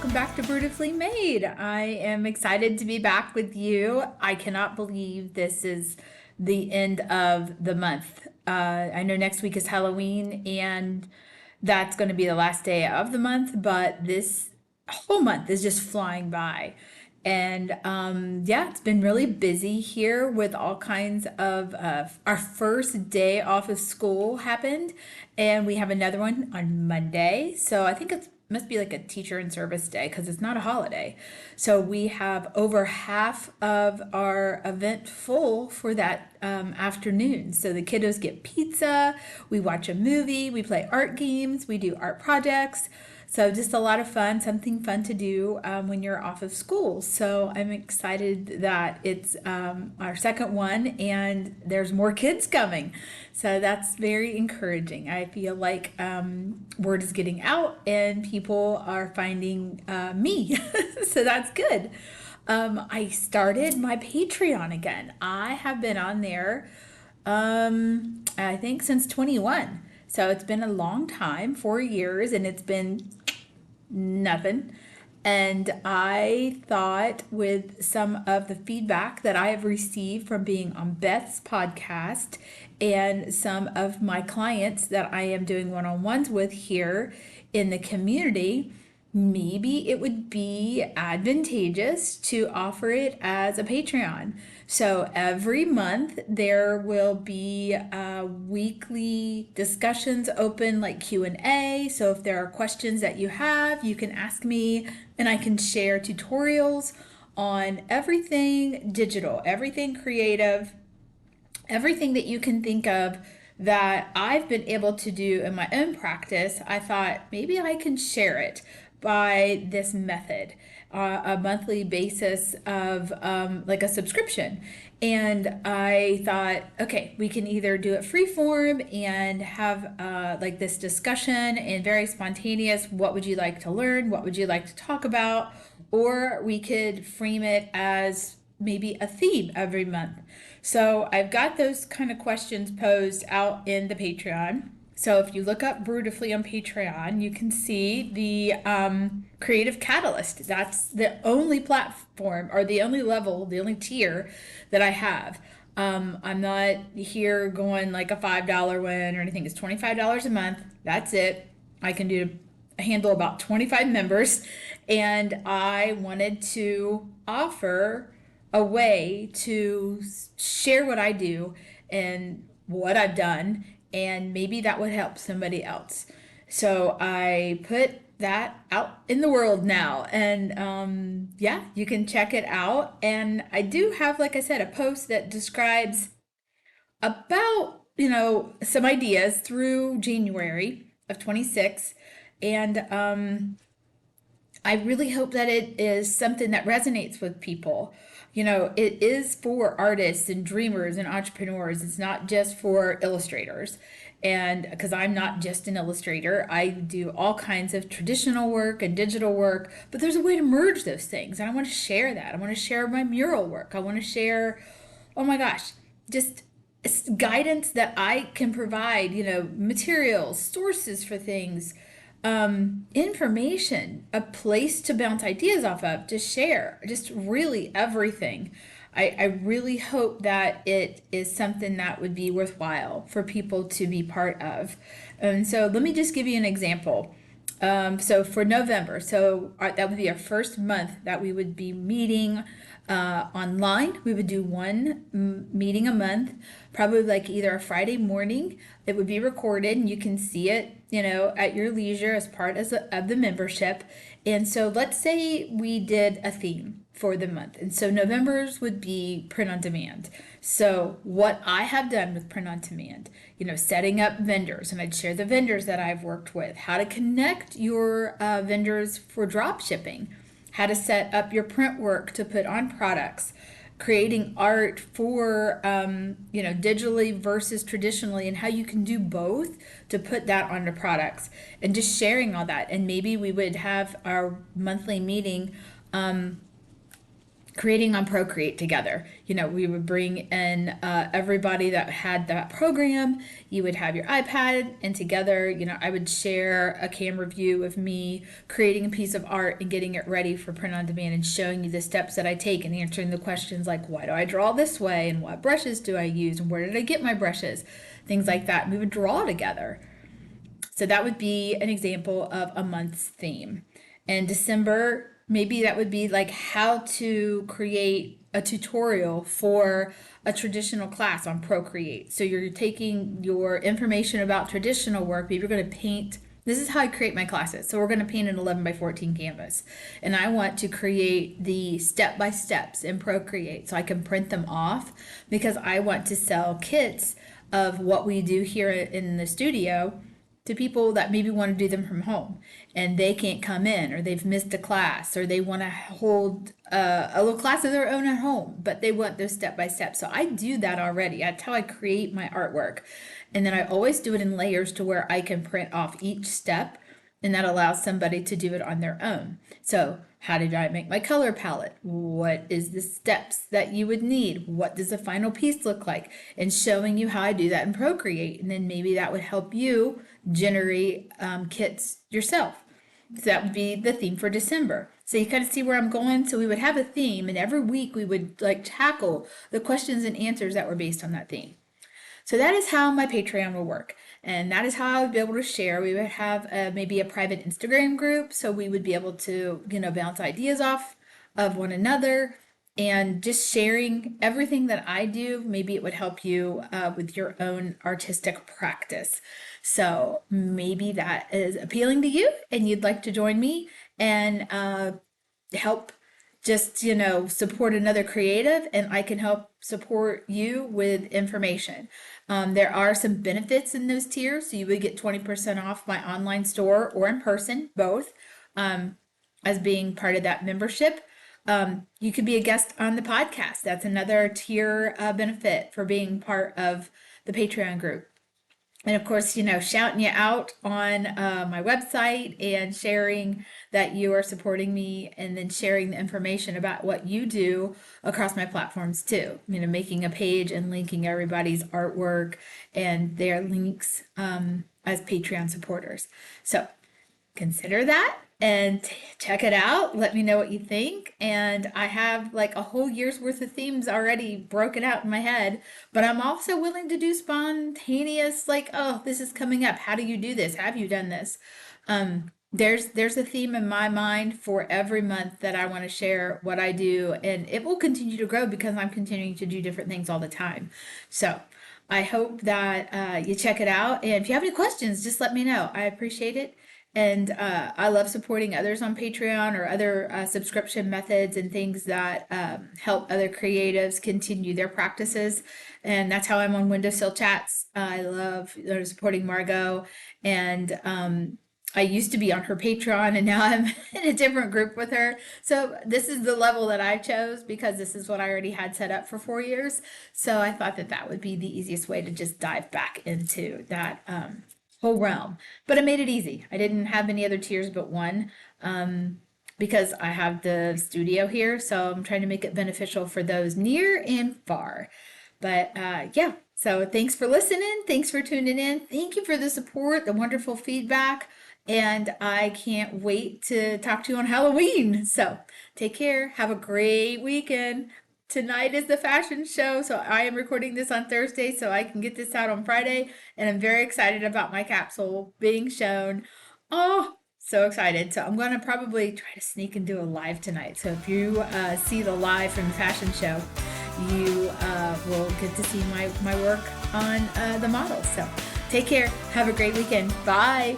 welcome back to Brewtifully Made. I am excited to be back with you. I cannot believe this is the end of the month. I know next week is Halloween, and that's going to be the last day of the month, but this whole month is just flying by. And yeah, it's been really busy here with all kinds of our first day off of school happened, and we have another one on Monday. So I think it must be like a teacher in service day because it's not a holiday. So we have over half of our event full for that afternoon. So the kiddos get pizza, we watch a movie, we play art games, we do art projects. So just a lot of fun, something fun to do when you're off of school. So I'm excited that it's our second one and there's more kids coming. So that's very encouraging. I feel like word is getting out and people are finding me. So that's good. I started my Patreon again. I have been on there, I think since 21. So it's been a long time, 4 years, and it's been nothing. And I thought with some of the feedback that I have received from being on Beth's podcast and some of my clients that I am doing one-on-ones with here in the community, maybe it would be advantageous to offer it as a Patreon. So every month there will be weekly discussions open, like Q&A. So if there are questions that you have, you can ask me and I can share tutorials on everything digital, everything creative, everything that you can think of that I've been able to do in my own practice. I thought maybe I can share it by this method, a monthly basis of like a subscription. And I thought, okay, we can either do it free form and have like this discussion and very spontaneous, what would you like to learn? What would you like to talk about? Or we could frame it as maybe a theme every month. So I've got those kind of questions posed out in the Patreon. So if you look up Brewtifully on Patreon, you can see the Creative Catalyst. That's the only platform or the only level, the only tier that I have. I'm not here going like a $5 one or anything. It's $25 a month. That's it. I can handle about 25 members. And I wanted to offer a way to share what I do and what I've done, and maybe that would help somebody else. So I put that out in the world now, and yeah, you can check it out. And I do have, like I said, a post that describes about, some ideas through January of 26. And I really hope that it is something that resonates with people. It is for artists and dreamers and entrepreneurs. It's not just for illustrators. And because I'm not just an illustrator, I do all kinds of traditional work and digital work, but there's a way to merge those things. And I want to share that. I want to share my mural work. I want to share, oh my gosh, just guidance that I can provide, materials, sources for things, information, a place to bounce ideas off of, to share, just really everything. I really hope that it is something that would be worthwhile for people to be part of. And so let me just give you an example. So for November, that would be our first month that we would be meeting online. We would do one meeting a month, probably like either a Friday morning. It would be recorded and you can see it, at your leisure as part of the membership. And so let's say we did a theme for the month. And so November's would be print on demand. So what I have done with print on demand, setting up vendors, and I'd share the vendors that I've worked with, how to connect your vendors for drop shipping, how to set up your print work to put on products, creating art for, digitally versus traditionally, and how you can do both to put that onto products, and just sharing all that. And maybe we would have our monthly meeting creating on Procreate together. We would bring in everybody that had that program. You would have your iPad, and together, I would share a camera view of me creating a piece of art and getting it ready for print on demand and showing you the steps that I take and answering the questions like, why do I draw this way? And what brushes do I use? And where did I get my brushes? Things like that. We would draw together. So that would be an example of a month's theme. In December, maybe that would be like how to create a tutorial for a traditional class on Procreate. So you're taking your information about traditional work, maybe you're going to paint. This is how I create my classes. So we're going to paint an 11 by 14 canvas. And I want to create the step-by-steps in Procreate so I can print them off, because I want to sell kits of what we do here in the studio to people that maybe want to do them from home and they can't come in, or they've missed a class, or they want to hold a little class of their own at home, but they want those step by step. So I do that already. That's how I create my artwork. And then I always do it in layers to where I can print off each step, and that allows somebody to do it on their own. So how did I make my color palette? What is the steps that you would need? What does the final piece look like? And showing you how I do that in Procreate. And then maybe that would help you generate kits yourself. So that would be the theme for December. So you kind of see where I'm going. So we would have a theme, and every week we would tackle the questions and answers that were based on that theme. So that is how my Patreon will work. And that is how I would be able to share. We would have maybe a private Instagram group, so we would be able to, bounce ideas off of one another and just sharing everything that I do. Maybe it would help you with your own artistic practice. So maybe that is appealing to you and you'd like to join me and help just, support another creative, and I can help support you with information. There are some benefits in those tiers. So you would get 20% off my online store or in person, both, as being part of that membership. You could be a guest on the podcast. That's another tier benefit for being part of the Patreon group. And of course, shouting you out on my website and sharing that you are supporting me, and then sharing the information about what you do across my platforms too. Making a page and linking everybody's artwork and their links as Patreon supporters. So consider that and check it out. Let me know what you think. And I have a whole year's worth of themes already broken out in my head, but I'm also willing to do spontaneous, oh, this is coming up. How do you do this? Have you done this? There's a theme in my mind for every month that I want to share what I do, and it will continue to grow because I'm continuing to do different things all the time. So I hope that you check it out. And if you have any questions, just let me know. I appreciate it. And I love supporting others on Patreon or other subscription methods and things that help other creatives continue their practices. And that's how I'm on Windowsill Chats. I love supporting Margot. And I used to be on her Patreon, and now I'm in a different group with her. So this is the level that I chose because this is what I already had set up for 4 years. So I thought that would be the easiest way to just dive back into that whole realm. But I made it easy. I didn't have any other tiers but one, because I have the studio here. So I'm trying to make it beneficial for those near and far. But yeah, so thanks for listening. Thanks for tuning in. Thank you for the support, the wonderful feedback. And I can't wait to talk to you on Halloween. So take care. Have a great weekend. Tonight is the fashion show, so I am recording this on Thursday so I can get this out on Friday, and I'm very excited about my capsule being shown. Oh, so excited. So I'm going to probably try to sneak and do a live tonight. So if you see the live from the fashion show, you will get to see my work on the models. So take care. Have a great weekend. Bye.